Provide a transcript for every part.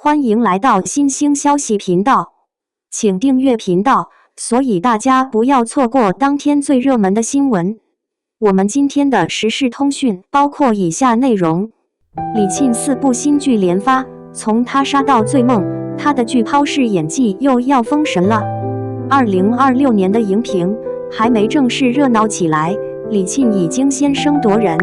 歡迎來到新星消息頻道，請訂閱頻道，所以大家不要錯過當天最熱門的新聞。我們今天的時事通訊包括以下內容：李沁4部新劇連發，從他殺到醉夢，他的劇拋式演技又要封神了。2026年的熒屏還沒正式熱鬧起來，李沁已經先聲奪人。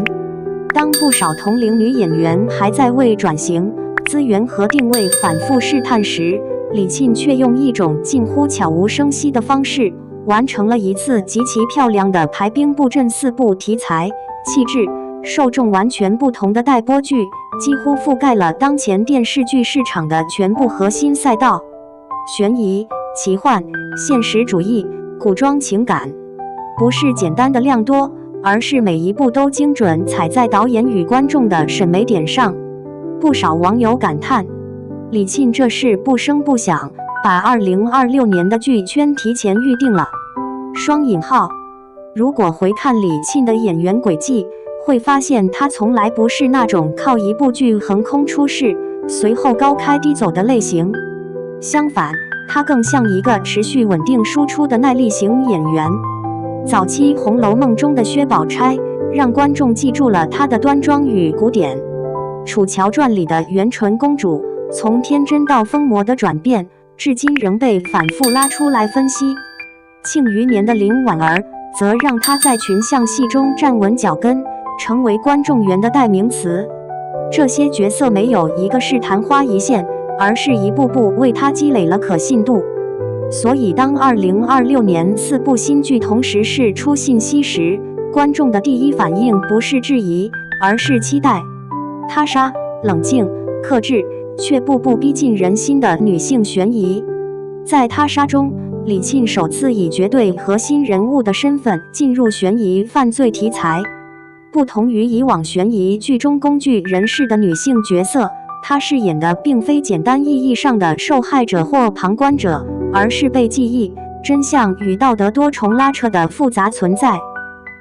當不少同齡女演員還在為轉型、資源和定位反覆試探時，李沁卻用一種近乎悄無聲息的方式，完成了一次極其漂亮的排兵布陣4部題材、氣質、受眾完全不同的待播劇，幾乎覆蓋了當前電視劇市場的全部核心賽道：懸疑、奇幻、現實主義、古裝情感，不是簡單的量多，而是每一部都精準踩在導演與觀眾的審美點上。不少網友感嘆，李沁這是不聲不響把2026年的劇圈提前預定了。如果回看李沁的演員軌跡，會發現她從來不是那種靠一部劇橫空出世，隨後高開低走的類型。相反，她更像一個持續穩定輸出的耐力型演員。早期《紅樓夢》中的薛寶釵，讓觀眾記住了她的端莊與古典。《楚喬傳》裡的元淳公主，從天真到瘋魔的轉變，至今仍被反覆拉出來分析。《慶餘年》的林婉兒，則讓她在群像戲中站穩腳跟，成為觀眾緣的代名詞。這些角色沒有一個是曇花一現，而是一步步為她積累了可信度。所以當2026年4部新劇同時釋出信息時，觀眾的第一反應不是質疑，而是期待。他殺冷靜克制，卻步步逼近人心的女性懸疑。在他殺中，李沁首次以絕對核心人物的身份進入懸疑犯罪題材。不同於以往懸疑劇中工具人式的女性角色，她飾演的並非簡單意義上的受害者或旁觀者，而是被記憶、真相與道德多重拉扯的複雜存在。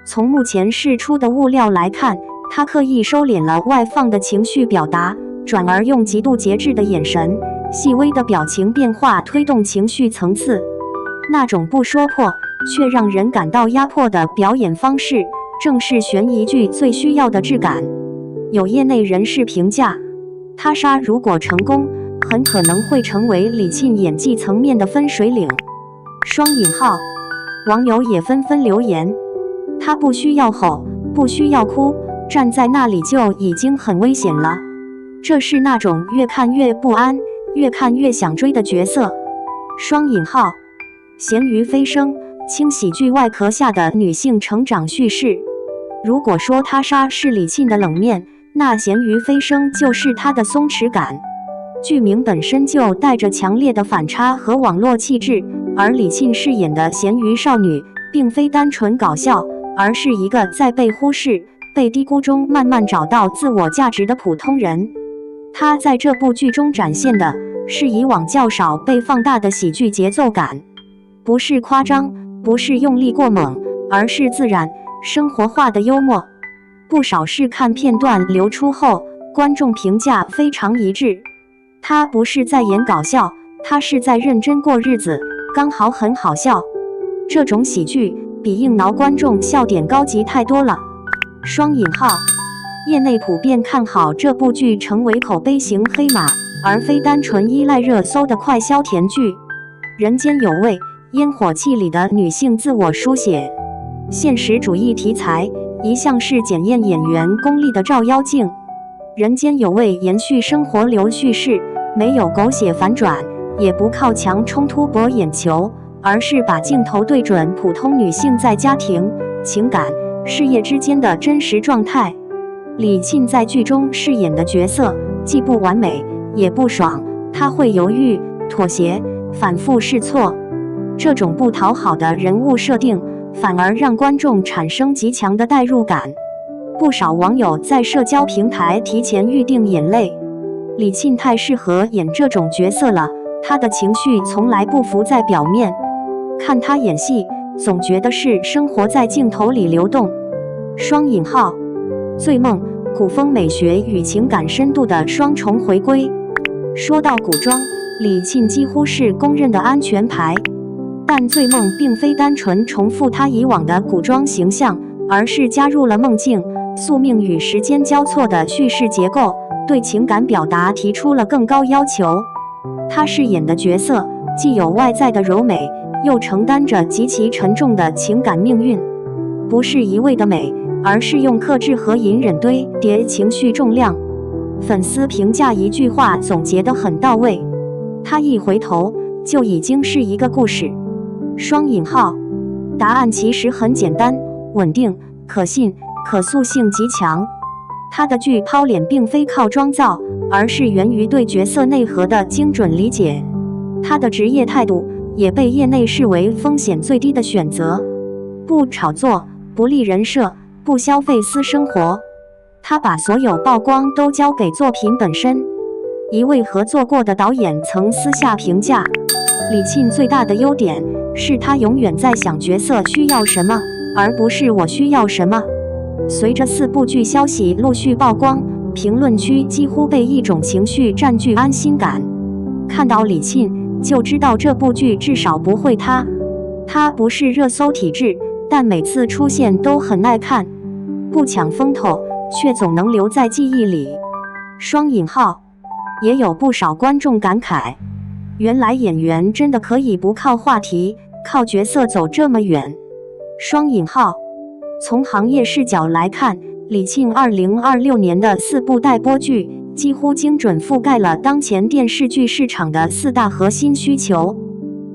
從目前釋出的物料來看，他刻意收斂了外放的情緒表達，轉而用極度節制的眼神、細微的表情變化推動情緒層次。那種不說破卻讓人感到壓迫的表演方式，正是懸疑劇最需要的質感。有業內人士評價，他殺如果成功，很可能會成為李沁演技層面的分水嶺。網友也紛紛留言，他不需要吼，不需要哭，站在那裡就已經很危險了。這是那種越看越不安，越看越想追的角色。鹹魚飛升，輕喜劇外殼下的女性成長敘事。如果說他殺是李沁的冷面，那鹹魚飛升就是她的鬆弛感。劇名本身就帶着強烈的反差和網絡氣質，而李沁飾演的鹹魚少女，並非單純搞笑，而是一個在被忽視、被低估中慢慢找到自我價值的普通人。她在這部劇中展現的是以往較少被放大的喜劇節奏感，不是誇張，不是用力過猛，而是自然、生活化的幽默。不少試看片段流出後，觀眾評價非常一致。她不是在演搞笑，她是在認真過日子，剛好很好笑。這種喜劇比硬撓觀眾笑點高級太多了。業內普遍看好這部劇成為口碑型黑馬，而非單純依賴熱搜的快消甜劇。人間有味，煙火氣裡的女性自我書寫。現實主義題材一向是檢驗演員功力的照妖鏡。人間有味延續生活流敘事，沒有狗血反轉，也不靠強衝突博眼球，而是把鏡頭對準普通女性在家庭、情感、事業之間的真實狀態。李沁在劇中飾演的角色既不完美，也不爽，她會猶豫、妥協，反覆試錯。這種不討好的人物設定，反而讓觀眾產生極強的代入感。不少網友在社交平台提前預定眼淚。李沁太適合演這種角色了，她的情緒從來不浮在表面，看她演戲，總覺得是生活在鏡頭裡流動。醉夢，古風美學與情感深度的雙重回歸。說到古裝，李沁幾乎是公認的安全牌。但《醉夢》並非單純重複他以往的古裝形象，而是加入了夢境、宿命與時間交錯的敘事結構，對情感表達提出了更高要求。他飾演的角色既有外在的柔美，又承擔着極其沉重的情感命運。不是一味的美，而是用克制和隱忍堆疊情緒重量。粉絲評價一句話總結得很到位：他一回頭就已經是一個故事。雙引號，答案其實很簡單，穩定、可信、可塑性極強。他的劇拋臉並非靠妝造，而是源於對角色內核的精準理解。他的職業態度也被業內視為風險最低的選擇，不炒作，不立人設，不消費私生活。他把所有曝光都交給作品本身。一位合作過的導演曾私下評價，李沁最大的優點是他永遠在想角色需要什麼，而不是我需要什麼。隨着4部劇消息陸續曝光，評論區幾乎被一種情緒佔據，安心感。看到李沁就知道這部劇至少不會塌。他不是熱搜體質，但每次出現都很耐看，不搶風頭，卻總能留在記憶裡。雙引號，也有不少觀眾感慨，原來演員真的可以不靠話題，靠角色走這麼遠。雙引號，從行業視角來看，李沁2026年的4部待播劇幾乎精準覆蓋了當前電視劇市場的4大核心需求：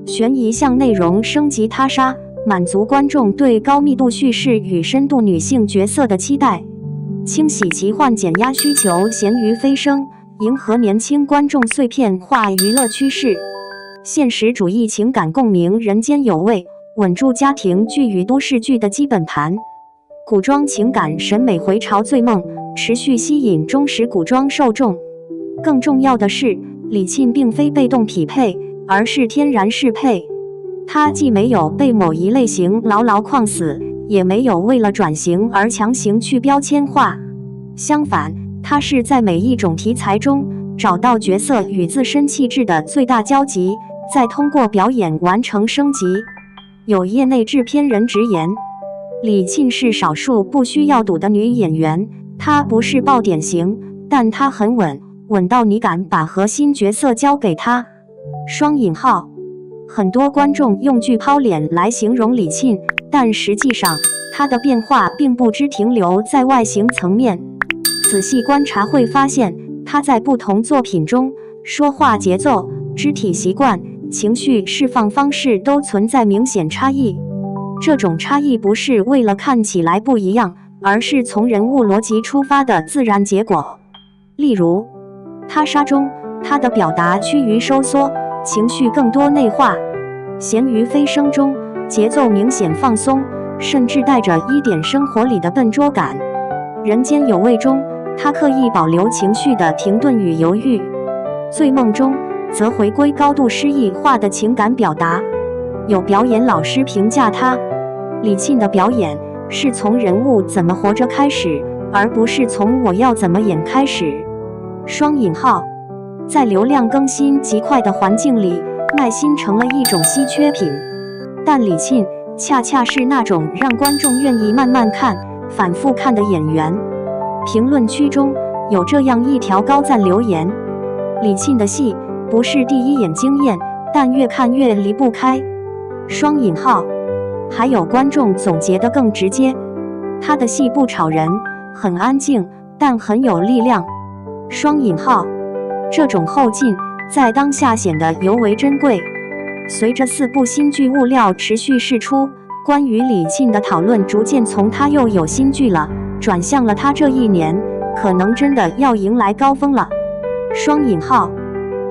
懸疑向內容升級他殺，滿足觀眾對高密度敘事與深度女性角色的期待；輕喜奇幻減壓需求，鹹魚飛升，迎合年輕觀眾碎片化娛樂趨勢；現實主義情感共鳴，人間有味，穩住家庭劇與都市劇的基本盤；古裝情感審美回潮，醉夢持續吸引忠實古裝受眾。更重要的是，李沁並非被動匹配，而是天然適配。他既沒有被某一類型牢牢框死，也沒有為了轉型而強行去標籤化。相反，他是在每一種題材中找到角色與自身氣質的最大交集，再通過表演完成升級。有業內制片人直言，李沁是少數不需要賭的女演員。她不是爆點型，但她很穩，穩到你敢把核心角色交給她。雙引號，很多觀眾用劇拋臉來形容李沁，但實際上她的變化並不只停留在外形層面。仔細觀察會發現，她在不同作品中說話節奏、肢體習慣、情緒釋放方式都存在明顯差異。這種差異不是為了看起來不一樣，而是從人物邏輯出發的自然結果。例如，他殺中，他的表達趨於收縮，情緒更多內化；鹹魚飛升中，節奏明顯放鬆，甚至帶着一點生活裡的笨拙感。人間有味中，他刻意保留情緒的停頓與猶豫；醉夢中，則回歸高度詩意化的情感表達。有表演老師評價他，李沁的表演是從人物怎麼活着開始，而不是從我要怎麼演開始。雙引號，在流量更新極快的環境裡，耐心成了一種稀缺品。但李沁恰恰是那種讓觀眾願意慢慢看、反復看的演員。評論區中有這樣一條高讚留言：李沁的戲不是第一眼驚豔，但越看越離不開。雙引號，還有觀眾總結得更直接，他的戲不吵人，很安靜，但很有力量。雙引號，這種後勁在當下顯得尤為珍貴。隨着4部新劇物料持續釋出，關於李沁的討論逐漸從他又有新劇了，轉向了他這一年可能真的要迎來高峰了。雙引號，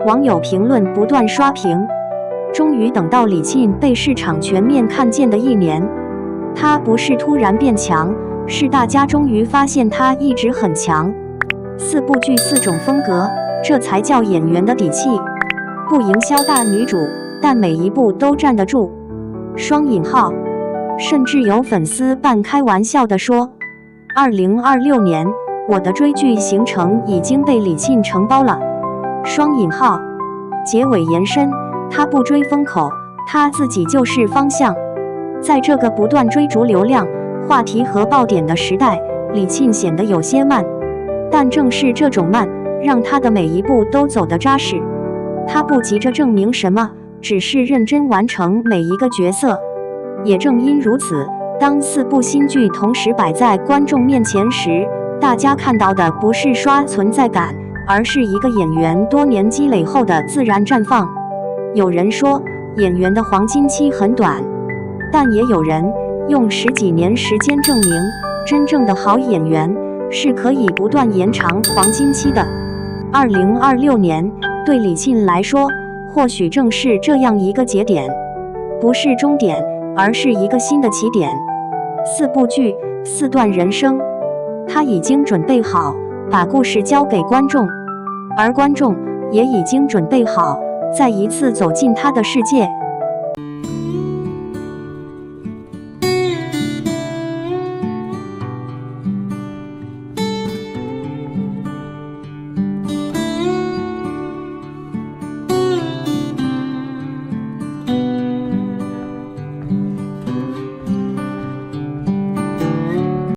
網友評論不斷刷屏。終於等到李沁被市場全面看見的一年，他不是突然變強，是大家終於發現他一直很強。4部劇4種風格，這才叫演員的底氣。不營銷大女主，但每一部都站得住。雙引號，甚至有粉絲半開玩笑地說：“2026年，我的追劇行程已經被李沁承包了。”雙引號。結尾延伸，他不追風口，他自己就是方向。在這個不斷追逐流量、話題和爆點的時代，李沁顯得有些慢。但正是這種慢，讓他的每一步都走得扎實。他不急着證明什麼，只是認真完成每一個角色。也正因如此，當4部新劇同時擺在觀眾面前時，大家看到的不是刷存在感，而是一個演員多年積累後的自然綻放。有人說，演員的黃金期很短，但也有人用10幾年時間證明，真正的好演員是可以不斷延長黃金期的。2026年對李沁來說，或許正是這樣一個節點，不是終點，而是一個新的起點。4部劇，4段人生，他已經準備好把故事交給觀眾，而觀眾也已經準備好再一次走進他的世界。